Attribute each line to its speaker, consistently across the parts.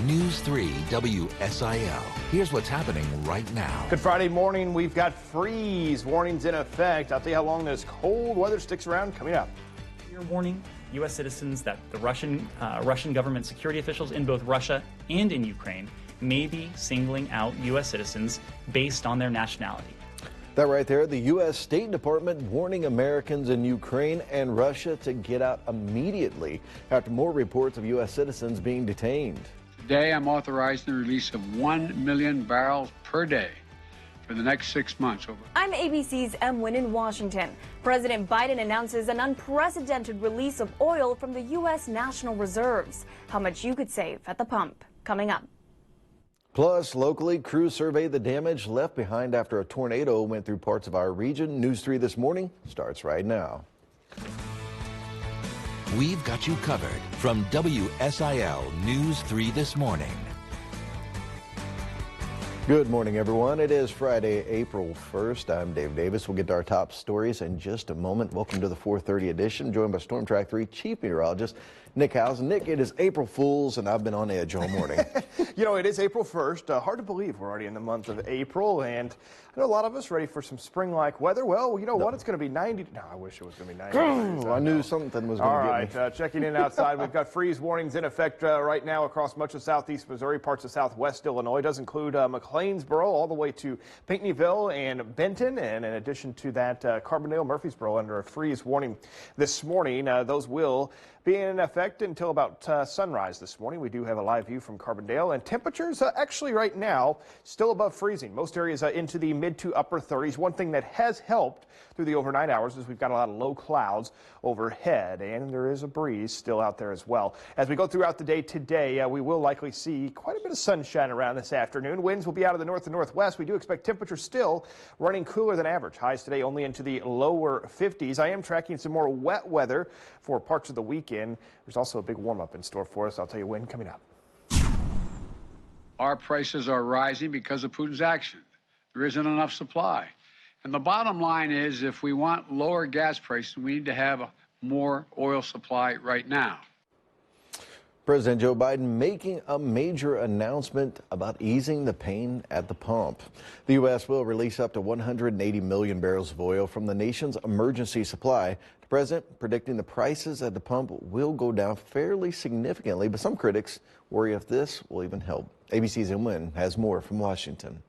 Speaker 1: News 3 WSIL. Here's what's happening right now.
Speaker 2: Good Friday morning. We've got freeze warnings in effect. I'll tell you how long this cold weather sticks around coming up.
Speaker 3: You're warning U.S. citizens that the Russian government security officials in both Russia and in Ukraine may be singling out U.S. citizens based on their nationality.
Speaker 4: That right there, the U.S. State Department warning Americans in Ukraine and Russia to get out immediately after more reports of U.S. citizens being detained.
Speaker 5: Today, I'm authorizing the release of 1 million barrels per day for the next 6 months.
Speaker 6: I'm ABC's M. Wynn in Washington. President Biden announces an unprecedented release of oil from the U.S. National Reserves. How much you could save at the pump, coming up.
Speaker 4: Plus, locally, crews survey the damage left behind after a tornado went through parts of our region. News 3 this morning starts right now.
Speaker 1: We've got you covered from WSIL News 3 this morning.
Speaker 4: Good morning, everyone. It is Friday, April 1st. I'm Dave Davis. We'll get to our top stories in just a moment. Welcome to the 4:30 edition, joined by Storm Track 3 Chief Meteorologist Nick Housen. Nick, it is April Fool's, and I've been on edge all morning.
Speaker 2: You know, it is April 1st. Hard to believe we're already in the month of April, and I know a lot of us ready for some spring-like weather. Well, you know what? It's going to be 90. No, I wish it was going to be 90 degrees.
Speaker 4: I knew something was going to get me.
Speaker 2: All right, checking in outside. We've got freeze warnings in effect right now across much of southeast Missouri, parts of southwest Illinois. It does include McLeansboro all the way to Pinckneyville and Benton, and in addition to that, Carbondale, Murfreesboro under a freeze warning this morning. Those will be in effect until about sunrise this morning. We do have a live view from Carbondale, and temperatures actually right now still above freezing. Most areas into the mid to upper 30s. One thing that has helped through the overnight hours is we've got a lot of low clouds overhead, and there is a breeze still out there as well. As we go throughout the day today, we will likely see quite a bit of sunshine around this afternoon. Winds will be out of the north and northwest. We do expect temperatures still running cooler than average. Highs today only into the lower 50s. I am tracking some more wet weather for parts of the weekend. There's also a big warm-up in store for us. I'll tell you when coming up.
Speaker 5: Our prices are rising because of Putin's action. There isn't enough supply. And the bottom line is, if we want lower gas prices, we need to have more oil supply right now.
Speaker 4: President Joe Biden making a major announcement about easing the pain at the pump. The U.S. will release up to 180 million barrels of oil from the nation's emergency supply. The president predicting the prices at the pump will go down fairly significantly, but some critics worry if this will even help. ABC's M. Wynn has more from Washington.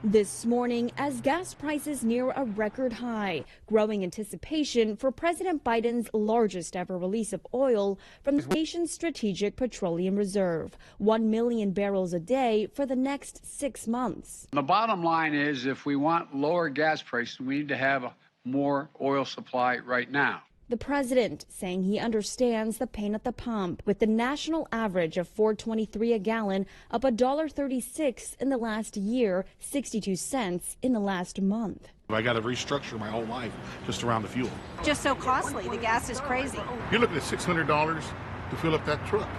Speaker 7: This morning, as gas prices near a record high, growing anticipation for President Biden's largest ever release of oil from the nation's strategic petroleum reserve, 1 million barrels a day for the next 6 months.
Speaker 5: The bottom line is, if we want lower gas prices, we need to have more oil supply right now.
Speaker 7: The president saying he understands the pain at the pump, with the national average of $4.23 a gallon up $1.36 in the last year, 62 cents in the last month.
Speaker 8: I got to restructure my whole life just around the fuel.
Speaker 9: Just so costly. The gas is crazy.
Speaker 8: You're looking at $600 to fill up that truck.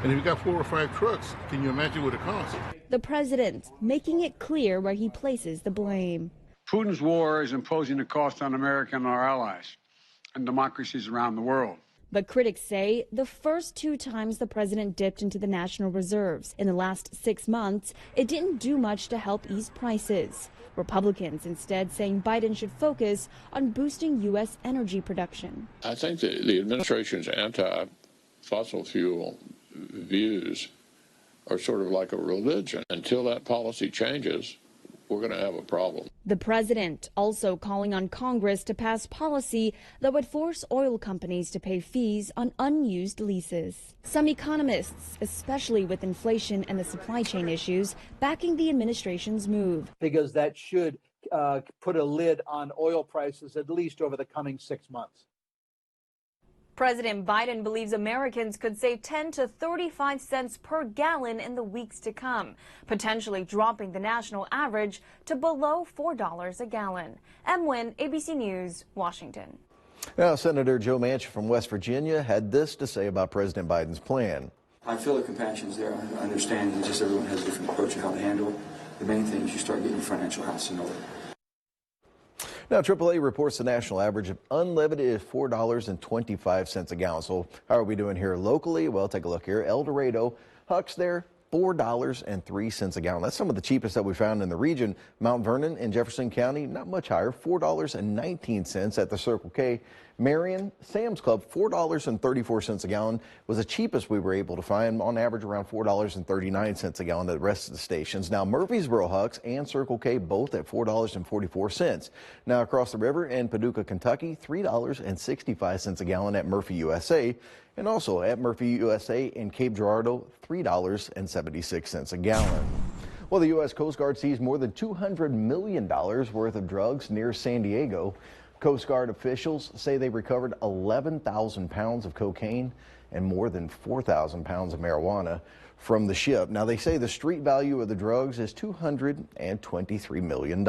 Speaker 8: And if you got 4 or 5 trucks, can you imagine what it costs?
Speaker 7: The president making it clear where he places the blame.
Speaker 5: Putin's war is imposing a cost on America and our allies and democracies around the world.
Speaker 7: But critics say the first 2 times the president dipped into the national reserves in the last 6 months, it didn't do much to help ease prices. Republicans instead saying Biden should focus on boosting U.S. energy production.
Speaker 10: I think the administration's anti-fossil fuel views are sort of like a religion. Until that policy changes, we're going to have a problem.
Speaker 7: The president also calling on Congress to pass policy that would force oil companies to pay fees on unused leases. Some economists, especially with inflation and the supply chain issues, backing the administration's move.
Speaker 11: Because that should put a lid on oil prices at least over the coming 6 months.
Speaker 6: President Biden believes Americans could save 10 to 35 cents per gallon in the weeks to come, potentially dropping the national average to below $4 a gallon. M. Wynn, ABC News, Washington.
Speaker 4: Now, Senator Joe Manchin from West Virginia had this to say about President Biden's plan.
Speaker 12: I feel the compassion's there. I understand that just everyone has a different approach of how to handle it. The main thing is you start getting your financial house in order.
Speaker 4: Now, AAA reports the national average of unleaded is $4.25 a gallon. So how are we doing here locally? Well, take a look here. El Dorado, Huck's there, $4.03 a gallon. That's some of the cheapest that we found in the region. Mount Vernon in Jefferson County, not much higher, $4.19 at the Circle K. Marion, Sam's Club, $4.34 a gallon was the cheapest we were able to find, on average around $4.39 a gallon at the rest of the stations. Now, Murfreesboro Huck's and Circle K both at $4.44. Now, across the river in Paducah, Kentucky, $3.65 a gallon at Murphy USA. And also at Murphy USA in Cape Girardeau, $3.76 a gallon. Well, the U.S. Coast Guard seized more than $200 million worth of drugs near San Diego. Coast Guard officials say they recovered 11,000 pounds of cocaine and more than 4,000 pounds of marijuana from the ship. Now, they say the street value of the drugs is $223 million.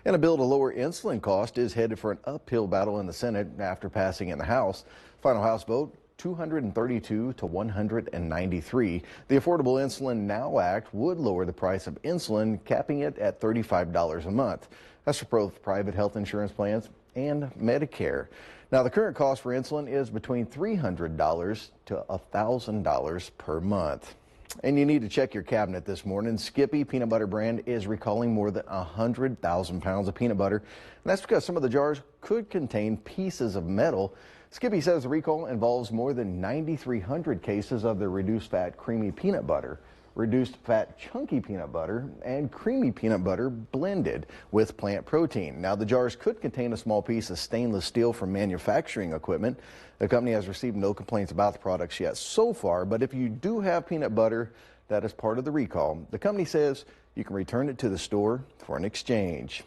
Speaker 4: And a bill to lower insulin cost is headed for an uphill battle in the Senate after passing in the House. Final House vote, 232 to 193. The Affordable Insulin Now Act would lower the price of insulin, capping it at $35 a month. That's for both private health insurance plans and Medicare. Now, the current cost for insulin is between $300 to $1,000 per month. And you need to check your cabinet this morning. Skippy Peanut Butter brand is recalling more than 100,000 pounds of peanut butter. And that's because some of the jars could contain pieces of metal. Skippy says the recall involves more than 9,300 cases of the reduced fat creamy peanut butter, reduced fat chunky peanut butter, and creamy peanut butter blended with plant protein. Now, the jars could contain a small piece of stainless steel from manufacturing equipment. The company has received no complaints about the products yet so far, but if you do have peanut butter that is part of the recall, the company says you can return it to the store for an exchange.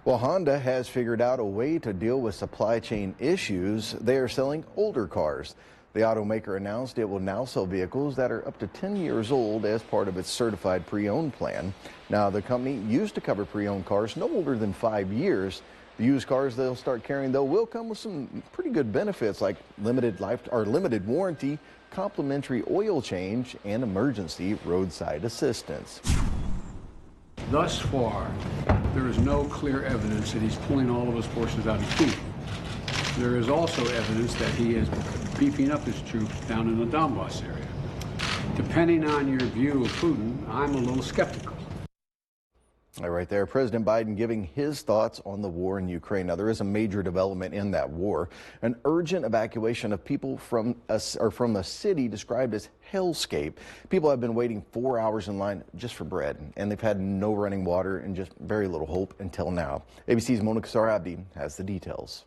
Speaker 4: Well, Honda has figured out a way to deal with supply chain issues. They are selling older cars. The automaker announced it will now sell vehicles that are up to 10 years old as part of its certified pre-owned plan. Now, the company used to cover pre-owned cars no older than 5 years. The used cars they'll start carrying, though, will come with some pretty good benefits like limited warranty, complimentary oil change, and emergency roadside assistance.
Speaker 5: Thus far, there is no clear evidence that he's pulling all of his forces out of Kyiv. There is also evidence that he is beefing up his troops down in the Donbass area. Depending on your view of Putin, I'm a little skeptical.
Speaker 4: All right there, President Biden giving his thoughts on the war in Ukraine. Now, there is a major development in that war. An urgent evacuation of people from a city described as hellscape. People have been waiting 4 hours in line just for bread, and they've had no running water and just very little hope until now. ABC's Mona Kasar-Abdi has the details.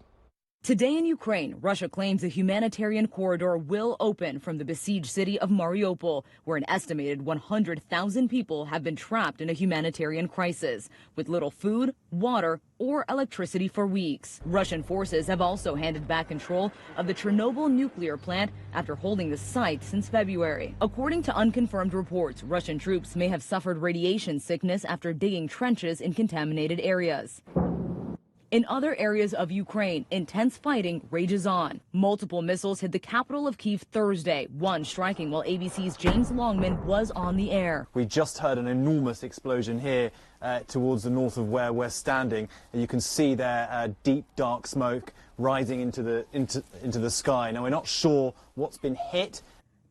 Speaker 13: Today in Ukraine, Russia claims a humanitarian corridor will open from the besieged city of Mariupol, where an estimated 100,000 people have been trapped in a humanitarian crisis, with little food, water, or electricity for weeks. Russian forces have also handed back control of the Chernobyl nuclear plant after holding the site since February. According to unconfirmed reports, Russian troops may have suffered radiation sickness after digging trenches in contaminated areas. In other areas of Ukraine, intense fighting rages on. Multiple missiles hit the capital of Kyiv Thursday, one striking while ABC's James Longman was on the air.
Speaker 14: We just heard an enormous explosion here towards the north of where we're standing. You can see there deep, dark smoke rising into the sky. Now, we're not sure what's been hit.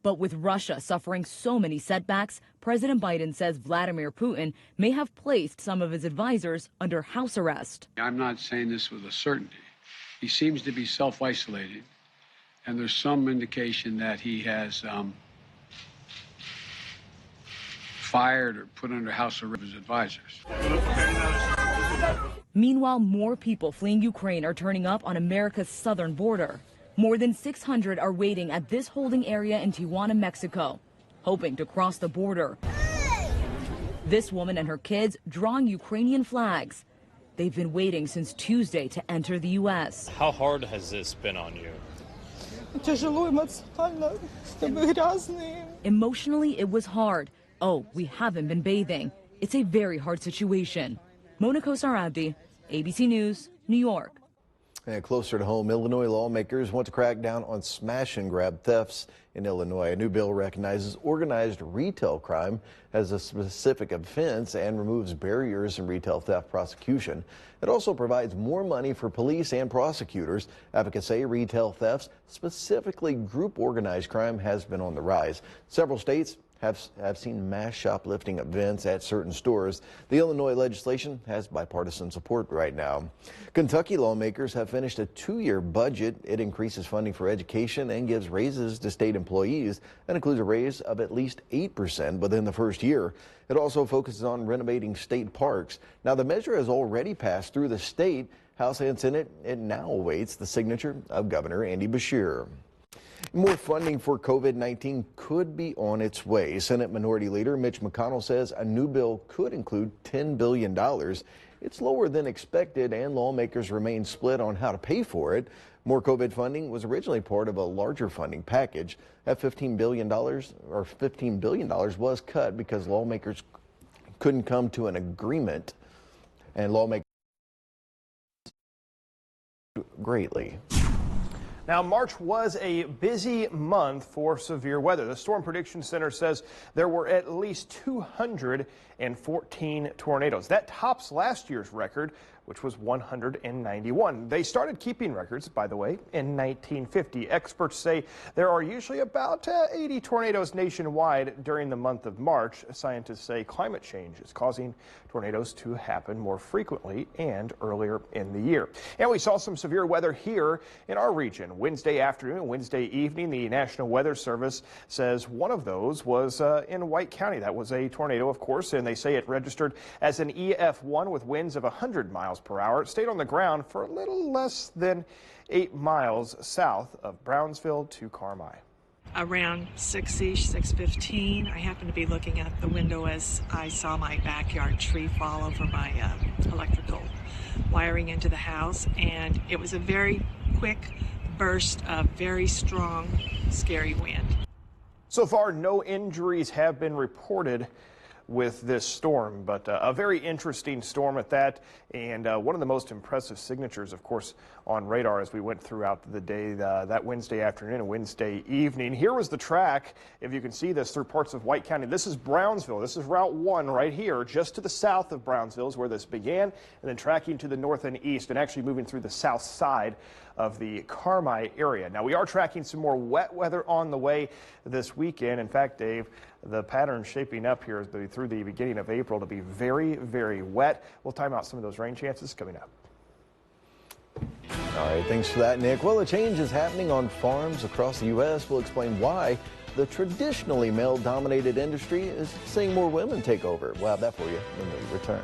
Speaker 13: But with Russia suffering so many setbacks, President Biden says Vladimir Putin may have placed some of his advisors under house arrest.
Speaker 5: I'm not saying this with a certainty. He seems to be self-isolating, and there's some indication that he has fired or put under house arrest his advisors.
Speaker 13: Meanwhile, more people fleeing Ukraine are turning up on America's southern border. More than 600 are waiting at this holding area in Tijuana, Mexico, hoping to cross the border. This woman and her kids drawing Ukrainian flags. They've been waiting since Tuesday to enter the U.S.
Speaker 15: How hard has this been on you?
Speaker 13: Emotionally, it was hard. Oh, we haven't been bathing. It's a very hard situation. Mona Kasar-Abdi, ABC News, New York.
Speaker 4: And closer to home, Illinois lawmakers want to crack down on smash and grab thefts in Illinois. A new bill recognizes organized retail crime as a specific offense and removes barriers in retail theft prosecution. It also provides more money for police and prosecutors. Advocates say retail thefts, specifically group organized crime, has been on the rise. Several states have seen mass shoplifting events at certain stores. The Illinois legislation has bipartisan support right now. Kentucky lawmakers have finished a 2-year budget. It increases funding for education and gives raises to state employees. That includes a raise of at least 8% within the first year. It also focuses on renovating state parks. Now, the measure has already passed through the state House and Senate. It now awaits the signature of Governor Andy Beshear. More funding for COVID-19 could be on its way. Senate Minority Leader Mitch McConnell says a new bill could include $10 billion. It's lower than expected, and lawmakers remain split on how to pay for it. More COVID funding was originally part of a larger funding package. That $15 billion was cut because lawmakers couldn't come to an agreement, and lawmakers greatly.
Speaker 2: Now, March was a busy month for severe weather. The Storm Prediction Center says there were at least 214 tornadoes. That tops last year's record, which was 191. They started keeping records, by the way, in 1950. Experts say there are usually about 80 tornadoes nationwide during the month of March. Scientists say climate change is causing tornadoes to happen more frequently and earlier in the year. And we saw some severe weather here in our region. Wednesday afternoon, Wednesday evening, the National Weather Service says one of those was in White County. That was a tornado, of course, and they say it registered as an EF1 with winds of 100 miles per hour. It stayed on the ground for a little less than 8 miles south of Brownsville to Carmi.
Speaker 16: Around 6-ish, 6:15, I happened to be looking out the window as I saw my backyard tree fall over my electrical wiring into the house, and it was a very quick burst of very strong, scary wind.
Speaker 2: So far, no injuries have been reported with this storm, but a very interesting storm at that, and one of the most impressive signatures, of course, on radar as we went throughout the day that Wednesday afternoon and Wednesday evening. Here was the track, if you can see this, through parts of White County. This is Brownsville. This is Route 1 right here, just to the south of Brownsville is where this began, and then tracking to the north and east and actually moving through the south side of the Carmi area. Now, we are tracking some more wet weather on the way this weekend. In fact, Dave, the pattern shaping up here through the beginning of April to be very, very wet. We'll time out some of those rain chances coming up.
Speaker 4: All right, thanks for that, Nick. Well, a change is happening on farms across the U.S. We'll explain why the traditionally male-dominated industry is seeing more women take over. We'll have that for you when we return.